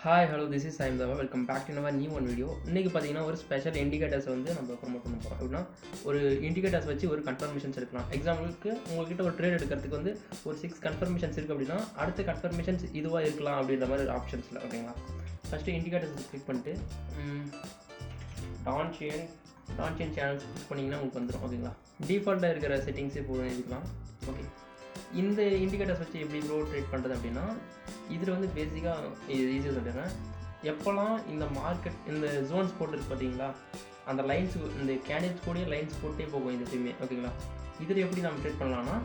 Hi hello this is சாய்ந்தவா welcome back to our new one video. இன்றைக்கி பார்த்தீங்கன்னா ஒரு ஸ்பெஷல் இண்டிகேட்டர்ஸ் வந்து நம்ம ப்ரொமோட் பண்ண போகிறோம். எப்படின்னா ஒரு இண்டிகேட்டர்ஸ் வச்சு ஒரு கன்ஃபர்மேஷன்ஸ் எடுக்கலாம். எக்ஸாம்பிளுக்கு உங்கள்கிட்ட ஒரு ட்ரேட் எடுக்கிறதுக்கு வந்து ஒரு 6 கன்ஃபர்மேஷன்ஸ் இருக்குது அப்படின்னா அடுத்த கன்ஃபர்மேஷன்ஸ் இதுவாக இருக்கலாம் அப்படின்ற மாதிரி ஒரு ஆப்ஷன்ஸில் ஓகேங்களா. ஃபஸ்ட்டு இண்டிகேட்டர்ஸ் கிளிக் பண்ணிட்டு டான்ச்சியன் சேனல்ஸ் கிளிக் பண்ணிங்கன்னா உங்களுக்கு வந்துடும் ஓகேங்களா. டிஃபால்ட்டாக இருக்கிற செட்டிங்ஸே போதும் இதுக்கலாம். ஓகே, இந்த இண்டிகேட்டர்ஸ் வச்சு எப்படி ப்ரோ ட்ரேட் பண்ணுறது அப்படின்னா இதில் வந்து பேசிக்காக ஈஸியாக சொல்லிடுறேன். எப்போல்லாம் இந்த மார்க்கெட் இந்த ஜோன்ஸ் போட்டுருக்கு பார்த்தீங்களா, அந்த லைன்ஸ் இந்த கேண்டில்ஸ் கூடயே லைன்ஸ் போட்டே போகும் இது எப்பயுமே ஓகேங்களா. இதில் எப்படி நம்ம ட்ரேட் பண்ணலாம்னா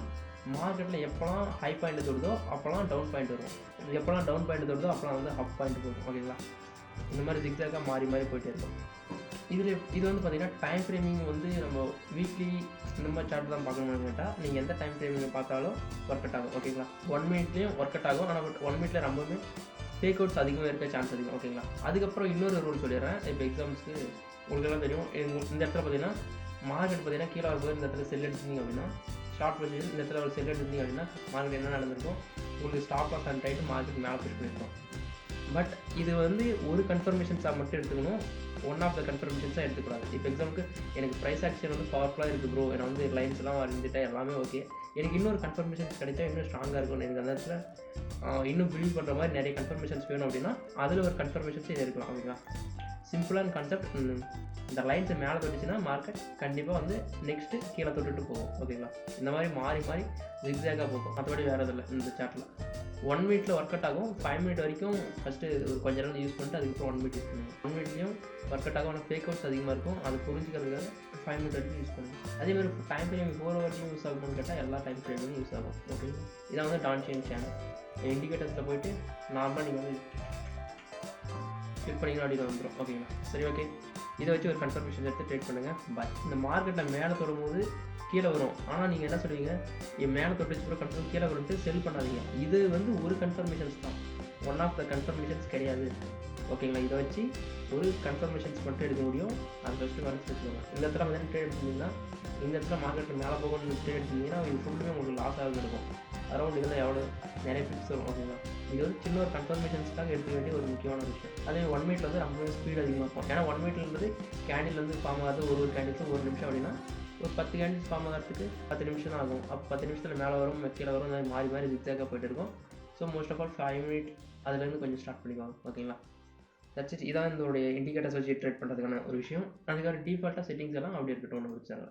மார்க்கெட்டில் எப்போல்லாம் ஹை பாயிண்ட் தொடுதோ அப்போல்லாம் டவுன் பாயிண்ட் வரும், எப்போல்லாம் டவுன் பாயிண்ட் தொடுதோ அப்போல்லாம் வந்து அப் பாயிண்ட் போகும் ஓகேங்களா. இந்த மாதிரி ஜிக்ஸாக்காக மாறி மாறி போயிட்டே இருக்கும். இது வந்து பார்த்திங்கன்னா டைம் ஃப்ரேமிங் வந்து நம்ம வீக்லி இந்த மாதிரி சார்ட் தான் பார்க்கணும்னு கேட்டால் நீங்கள் எந்த டைம் ஃப்ரேமிங் பார்த்தாலும் ஒர்க் அவுட் ஆகும் ஓகேங்களா. 1 மினிட்லேயும் ஒர்க் அவுட் ஆகும். ஆனால் 1 மினிட்ல ரொம்பவே ஃபேக் அவுட்ஸ் அதிகமாக இருக்க சான்ஸ் அதிகம் ஓகேங்களா. அதுக்கப்புறம் இன்னொரு ரூல் சொல்லிடுறேன். இப்போ எக்ஸாம்ஸ்க்கு உங்களுக்கெல்லாம் தெரியும். இந்த இடத்துல பார்த்தீங்கன்னா மார்க்கெட் பார்த்தீங்கன்னா கீழே வரும்போது இந்த இடத்துல செல் எடுத்தீங்க அப்படின்னா ஷார்ட் பொசிஷன் இந்த இடத்துல ஒரு செல் எடுத்தீங்க அப்படின்னா மார்க்கெட் என்ன நடந்திருக்கும், உங்களுக்கு ஸ்டாப் லாஸ் கண்ட் ஆகிட்டு மார்க்கெட் மேலே புஷ் பண்ணியிருக்கோம். பட் இது வந்து ஒரு கன்ஃபர்மேஷன்ஸாக மட்டும் எடுத்துக்கணும், ஒன் ஆஃப் த கன்ஃபர்மேஷன்ஸாக எடுத்துக்கூடாது. இப்போ எக்ஸாம்பிளுக்கு எனக்கு ப்ரைஸ் ஆக்ஷன் வந்து பவர்ஃபுல்லாக இருக்குது ப்ரோ, எனக்கு வந்து லைன்ஸ்லாம் வரைஞ்சிட்டேன் எல்லாமே ஓகே, எனக்கு இன்னொரு கன்ஃபர்மேஷன்ஸ் கிடைச்சா இன்னும் ஸ்ட்ராங்காக இருக்கும், எனக்கு அந்த இடத்துல இன்னும் பிலீவ் பண்ணுற மாதிரி நிறைய கன்ஃபர்மேஷன்ஸ் வேணும் அப்படின்னா அதில் ஒரு கன்ஃபர்மேஷன்ஸ் இது இருக்கலாம் ஓகேங்களா. சிம்பிளான கான்செப்ட். இந்த லைன்ஸை மேலே தொட்டுச்சுன்னா மார்க்கெட் கண்டிப்பாக வந்து நெக்ஸ்ட்டு கீழே தொட்டுட்டு போகும் ஓகேங்களா. இந்த மாதிரி மாறி மாறி ஜிக்ஸாக்காக போகும், மற்றபடி வேறு இதில் இந்த சார்ட்டில் 1 மினிட்ல ஒர்க் அவுட் ஆகும். 5 மினிட் வரைக்கும் ஃபஸ்ட்டு கொஞ்ச நேரம் யூஸ் பண்ணிட்டு அதுக்கப்புறம் 1 மினிட் யூஸ் பண்ணுவோம். 1 மினிட்லேயும் ஒர்க் அவுட் ஆகும். ஆனால் ஃபேக் அவுட்ஸ் அதிகமாக இருக்கும், அது புரிஞ்சுக்கிறதுக்காக 5 மினிட் வரைக்கும் யூஸ் பண்ணுவோம். அதேமாதிரி டைம் ஃப்ரேம் 4 வரைக்கும் யூஸ் ஆகும்னு கேட்டால் எல்லா டைம் ஃப்ரேமும் யூஸ் ஆகும் ஓகேங்களா. இதான் வந்து டான்ச்சியன் சேனல். இண்டிகேட்டர்ஸில் போய்ட்டு நார்மலாக நீங்கள் வந்து கிளிக் பண்ணிங்கன்னா அப்படி வந்துடும் ஓகேங்களா. சரி ஓகே, இதை வச்சு ஒரு கன்ஃபர்மேஷன் எடுத்து ட்ரேட் பண்ணுங்கள். பாய். இந்த மார்க்கெட்டில் மேலே தொடும்போது கீழே வரும், ஆனால் நீங்கள் என்ன சொல்லுவீங்க, மேலே தொட்டுச்சு கூட கன்ஃபர்ம் கீழே வரும்ட்டு செல் பண்ணாதீங்க. இது வந்து ஒரு கன்ஃபர்மேஷன்ஸ் தான், ஒன் ஆஃப் த கன்ஃபர்மேஷன்ஸ் கிடையாது ஓகேங்களா. இதை வச்சு ஒரு கன்ஃபர்மேஷன்ஸ் மட்டும் எடுக்க முடியும். அது ஃபஸ்ட்டு மனசு வச்சுக்கோங்க. இந்த இடத்துல வந்து ட்ரேட் எடுத்திங்கன்னா இந்த இடத்துல மார்க்கெட்டில் மேலே போகணும்னு ட்ரேட் எடுத்திங்கன்னா இது ஃபுல்லுமே உங்களுக்கு லாஸ் ஆகுது இருக்கும். அரௌண்ட் இதில் எவ்வளோ நிறைய ஃபிக்ஸ் வரும் ஓகேங்களா. இது வந்து சின்ன ஒரு கன்ஃபர்மேஷன்ஸ்க்காக எடுக்க வேண்டிய ஒரு முக்கியமான விஷயம். அதே 1 மினிட்ல வந்து ரொம்பவே ஸ்பீட் அதிகமாக இருக்கும். ஏன்னா 1 மினிட்லேருந்து கேண்டில் வந்து ஃபார்ம் ஆகுது ஒரு கேண்டில்ஸும் 1 நிமிஷம் அப்படின்னா ஒரு 10 கேண்டில்ஸ் ஃபார்ம் ஆகிறதுக்கு 10 நிமிஷம் தான் ஆகும். அப்போ 10 நிமிஷத்தில் மேலே வரும் கீழே வரும், அந்த மாறி மாறி ஜிக்ஸாக்காக போய்ட்டு இருக்கும். So most of all 5 minute அதுலேருந்து கொஞ்சம் ஸ்டார்ட் பண்ணிக்குவாங்க ஓகேங்களா. That's it. இதான் இதோடைய இண்டிகேட்டர்ஸ் வச்சு ட்ரேட் பண்ணுறதுக்கான ஒரு விஷயம். அதுக்கான டிஃபால்ட்டாக செட்டிங்ஸ் எல்லாம் அப்படி இருக்கட்டும் ஒன்று வச்சாங்க.